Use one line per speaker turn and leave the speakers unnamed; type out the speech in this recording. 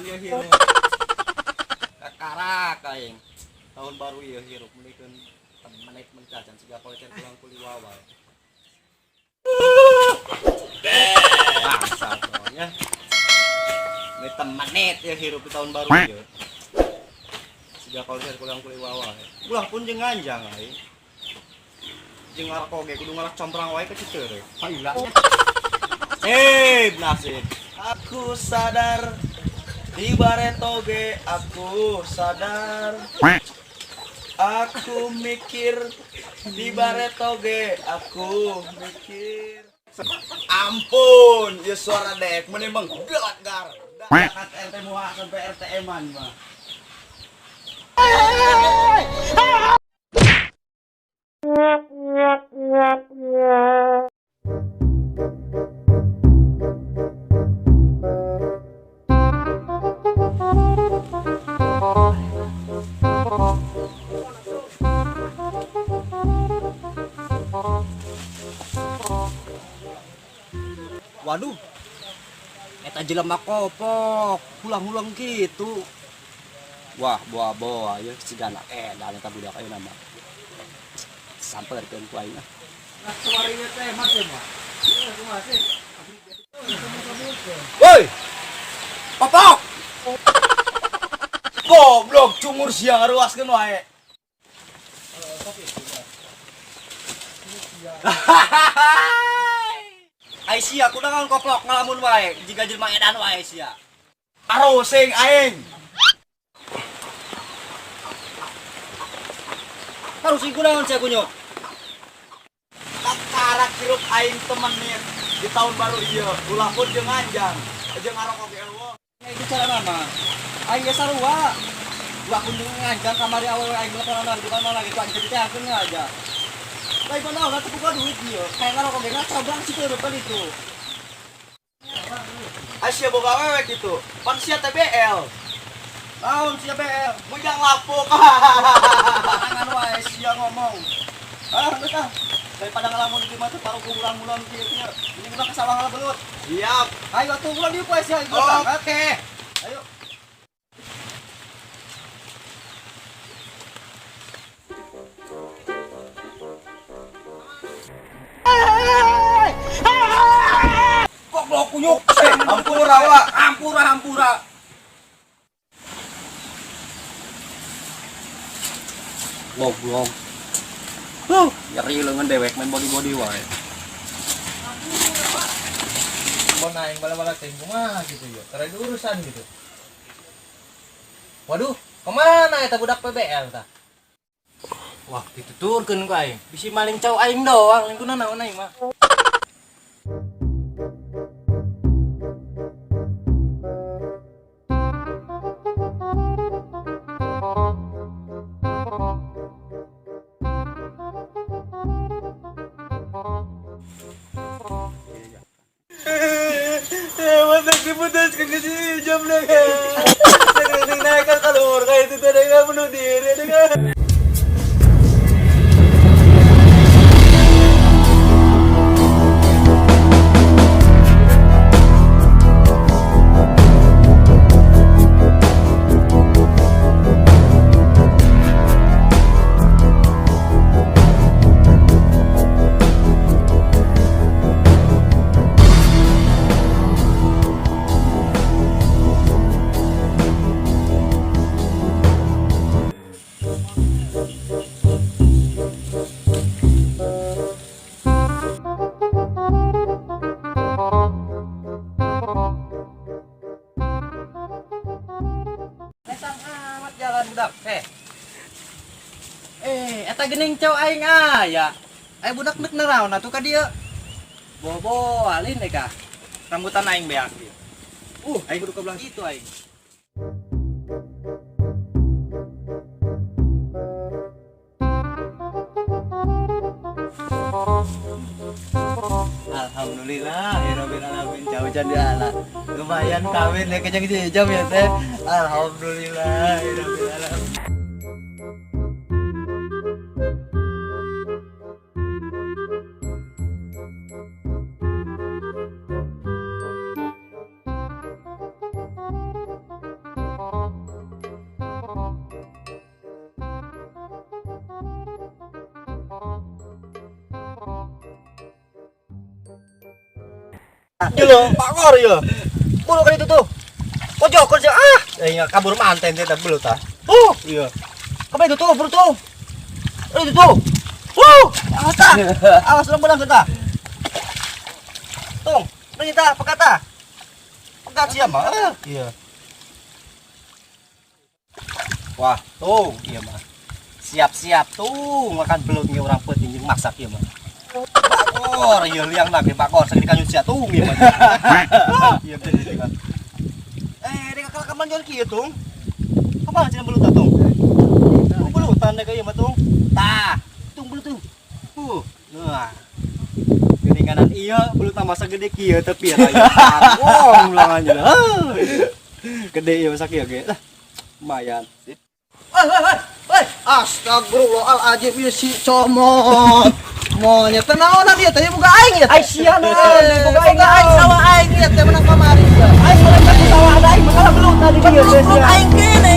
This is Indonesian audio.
teman ya hirup. Kakara kaing. Tahun baru ya hirup mulikeun menit mencacan siga polecen pulang kuli wawa. Bangsa nya. Ini temenit ya hirup di tahun baru ya. Siga polecen pulang kuli wawa. Ulah pun jeung nganjang ai. Jeung ngarak oge kudu ngarak comprang wae ke ciceur. Hailanya. Nasib. Aku sadar di baretoge aku sadar. Aku mikir di baretoge aku mikir. Ampun, ya suara dek menembang gar. Dakat RT muha sampai RT eman mah. Waduh, eta jelema kopok, hulang-hulang gitu. Wah, boa-boa, ya sigana edan eta budak ayeuna mah. Sampeurkeun ku aing. Nah, suaranya teh mah teh mah. Iya, kumaha sih? Woi! Kopok! Goblok cungur siang ngaruaskeun wae. Aisyah kudu ngan koplok ngalamun wae jiga jelema edan wae sia. Aroseng aing. Aroseng kudu ngan sia kunyuk. Kakara kirup aing temennya di tahun baru ieu. Ulah pun jeung anjang. Jeung ngarok oge eueuh. Itu cara mah. Aing ge sarua. Ulah pun jeung anjang kamari awewe aing teleponan di mana gitu aja diteakeun aja. Baik mana lah buka duit dia. Kayak ngarok oge coba sih ke depan itu. Asia boga wewe gitu. Pan sia TBL. Naon sia BL? Mujang lapuk. Tangan wae sia ngomong. Geus ah. Daripada ngalamun di mah teh baru bulan-bulan kieu nya. Ini bukan ke sawah ngalebeut. Siap. Ayo atuh bulan dieu poe sia. Oke. Ayo. Goblok kunyuk. Hampura wa, hampura. Goblok. Nyeri leungeun dewek main body wae.
Mun aing bala-bala teh kumaha gitu ya. Tara urusan gitu. Waduh, kemana eta budak PBL tah?
Wah, dituturkeun ku aing. Bisi maling cau aing doang, lingkungan naon aing mah.
Masa diputus ke si jam na ka. Naik ka kalor kayak itu tadi nggak bunuh diri dengan.
Budak eta geuning cau aing aya. Aya budak neuk naraon atuh ka dieu. Bobo alin deh kah. Rambutan aing beak dieu. Aing kudu ka belah kitu aing. Alhamdulillah, rabbil alamin jauh jadi ala. Lumayan kawin ya kenyang jam ya teh. Alhamdulillah, rabbil alamin. Jelo, pakor ya. Bulu kan itu tuh. Pojok kerja iya kabur manten teh belut tah. Iya. Kapan itu tuh, bulu tuh. Itu tuh. Awas tah. Awas lu belang kita. Tung, perintah pekata. Pekat siapa? Iya. Wah, tuh, iya mah. Siap-siap tuh makan belutnya orang penting yang masak ya mah. Pakor, iya liang lagi pakor sakit kanyu sia tuh iya mah. Iya betul. Dia kakak kaman jual kieu tung. Apa cenah belut tung? Belutan deh kayak mah tung. Tah, tung belut tuh. Nah. Geninganan iya belut masa gede kieu tapi ya raya. Wong ulangannya. Gede ieu masak kieu ge. Lumayan. Hei, astagfirullahaladzim ya si comot. Monyet tenaonan dia teh boga aing ya. Ai sia naon boga aing sawah aing ya teh menang kamari. Aing menang sawah aing makalah belut tadi dia sia. Aing kene